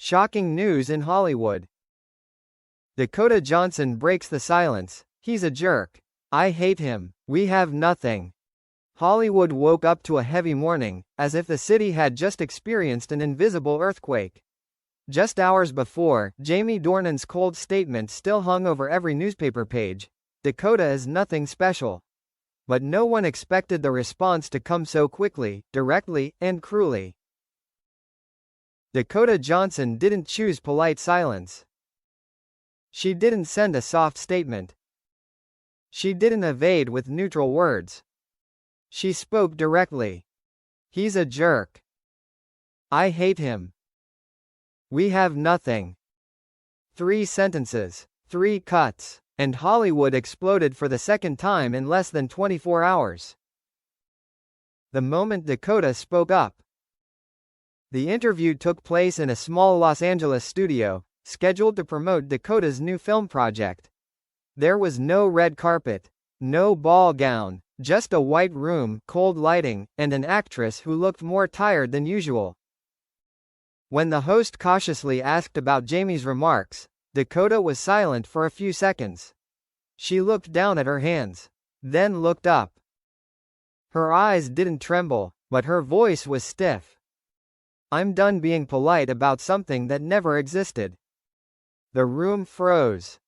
Shocking news in Hollywood. Dakota Johnson breaks the silence. He's a jerk. I hate him. We have nothing. Hollywood woke up to a heavy morning, as if the city had just experienced an invisible earthquake. Just hours before, Jamie Dornan's cold statement still hung over every newspaper page. Dakota is nothing special. But no one expected the response to come so quickly, directly, and cruelly. Dakota Johnson didn't choose polite silence. She didn't send a soft statement. She didn't evade with neutral words. She spoke directly. He's a jerk. I hate him. We have nothing. 3 sentences, 3 cuts, and Hollywood exploded for the second time in less than 24 hours. The moment Dakota spoke up. The interview took place in a small Los Angeles studio, scheduled to promote Dakota's new film project. There was no red carpet, no ball gown, just a white room, cold lighting, and an actress who looked more tired than usual. When the host cautiously asked about Jamie's remarks, Dakota was silent for a few seconds. She looked down at her hands, then looked up. Her eyes didn't tremble, but her voice was stiff. I'm done being polite about something that never existed. The room froze.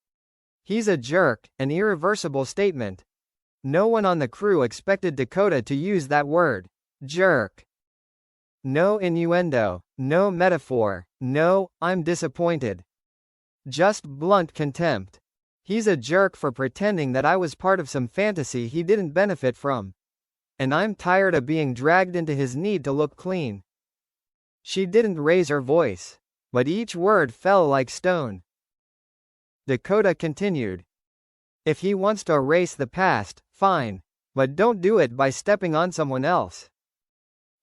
He's a jerk, an irreversible statement. No one on the crew expected Dakota to use that word, jerk. No innuendo, no metaphor, no, I'm disappointed. Just blunt contempt. He's a jerk for pretending that I was part of some fantasy he didn't benefit from. And I'm tired of being dragged into his need to look clean. She didn't raise her voice, but each word fell like stone. Dakota continued. If he wants to erase the past, fine, but don't do it by stepping on someone else.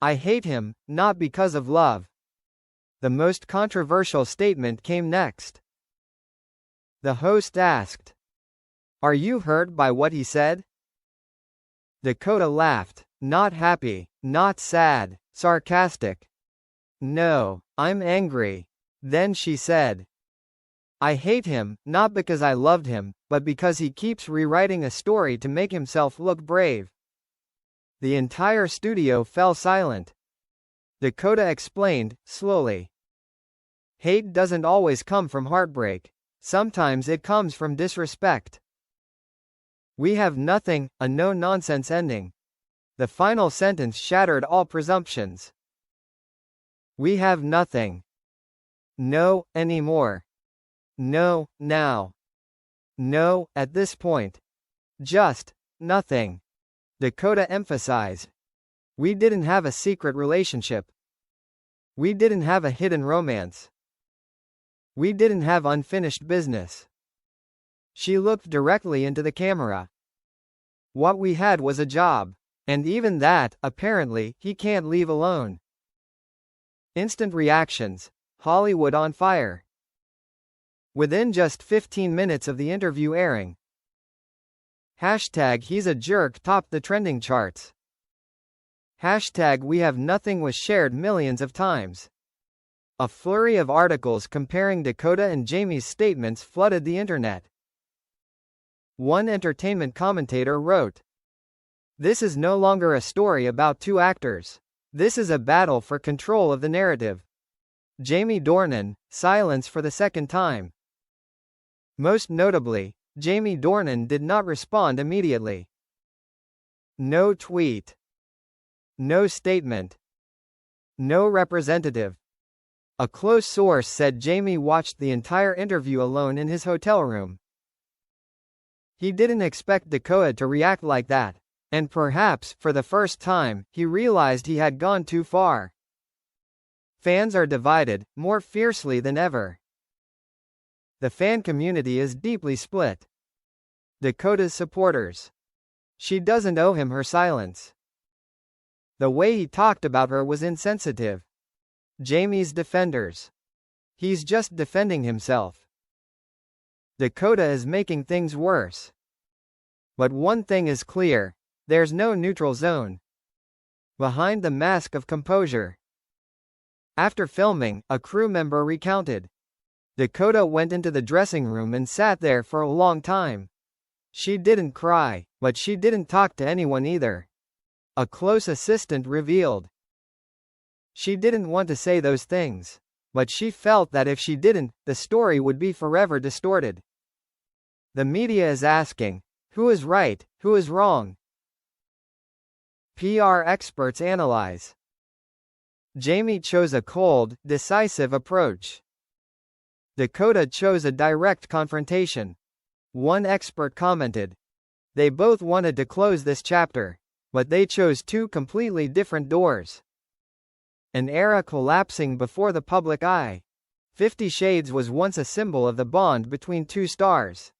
I hate him, not because of love. The most controversial statement came next. The host asked, "Are you hurt by what he said?" Dakota laughed, not happy, not sad, sarcastic. No, I'm angry. Then she said, I hate him, not because I loved him, but because he keeps rewriting a story to make himself look brave. The entire studio fell silent. Dakota explained, slowly. Hate doesn't always come from heartbreak. Sometimes it comes from disrespect. We have nothing, a no-nonsense ending. The final sentence shattered all presumptions. We have nothing. No, anymore. No, now. No, at this point. Just, nothing. Dakota emphasized. We didn't have a secret relationship. We didn't have a hidden romance. We didn't have unfinished business. She looked directly into the camera. What we had was a job. And even that, apparently, he can't leave alone. Instant reactions. Hollywood on fire. Within just 15 minutes of the interview airing, hashtag he's a jerk topped the trending charts. Hashtag we have nothing was shared millions of times. A flurry of articles comparing Dakota and Jamie's statements flooded the internet. One entertainment commentator wrote, "This is no longer a story about 2 actors. This is a battle for control of the narrative." Jamie Dornan, silence for the second time. Most notably, Jamie Dornan did not respond immediately. No tweet. No statement. No representative. A close source said Jamie watched the entire interview alone in his hotel room. He didn't expect Dakota to react like that, and perhaps, for the first time, he realized he had gone too far. Fans are divided, more fiercely than ever. The fan community is deeply split. Dakota's supporters. She doesn't owe him her silence. The way he talked about her was insensitive. Jamie's defenders. He's just defending himself. Dakota is making things worse. But one thing is clear, there's no neutral zone. Behind the mask of composure, After filming, a crew member recounted. Dakota went into the dressing room and sat there for a long time. She didn't cry, but she didn't talk to anyone either. A close assistant revealed. She didn't want to say those things. But she felt that if she didn't, the story would be forever distorted. The media is asking, who is right, who is wrong? PR experts analyze. Jamie chose a cold, decisive approach. Dakota chose a direct confrontation. One expert commented. They both wanted to close this chapter. But they chose two completely different doors. An era collapsing before the public eye. 50 Shades was once a symbol of the bond between two stars.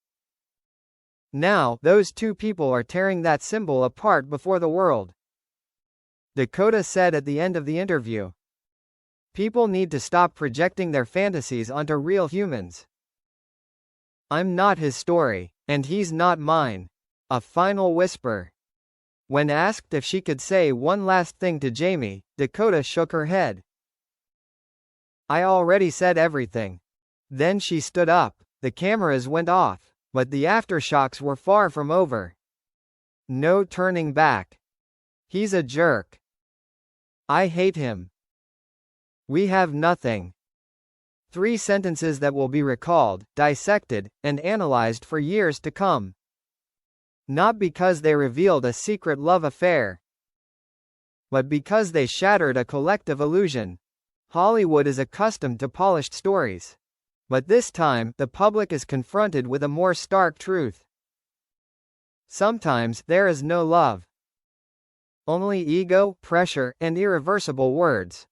Now, those two people are tearing that symbol apart before the world. Dakota said at the end of the interview. People need to stop projecting their fantasies onto real humans. I'm not his story, and he's not mine. A final whisper. When asked if she could say one last thing to Jamie, Dakota shook her head. I already said everything. Then she stood up. The cameras went off, but the aftershocks were far from over. No turning back. He's a jerk. I hate him. We have nothing. 3 sentences that will be recalled, dissected, and analyzed for years to come. Not because they revealed a secret love affair, but because they shattered a collective illusion. Hollywood is accustomed to polished stories. But this time, the public is confronted with a more stark truth. Sometimes, there is no love. Only ego, pressure, and irreversible words.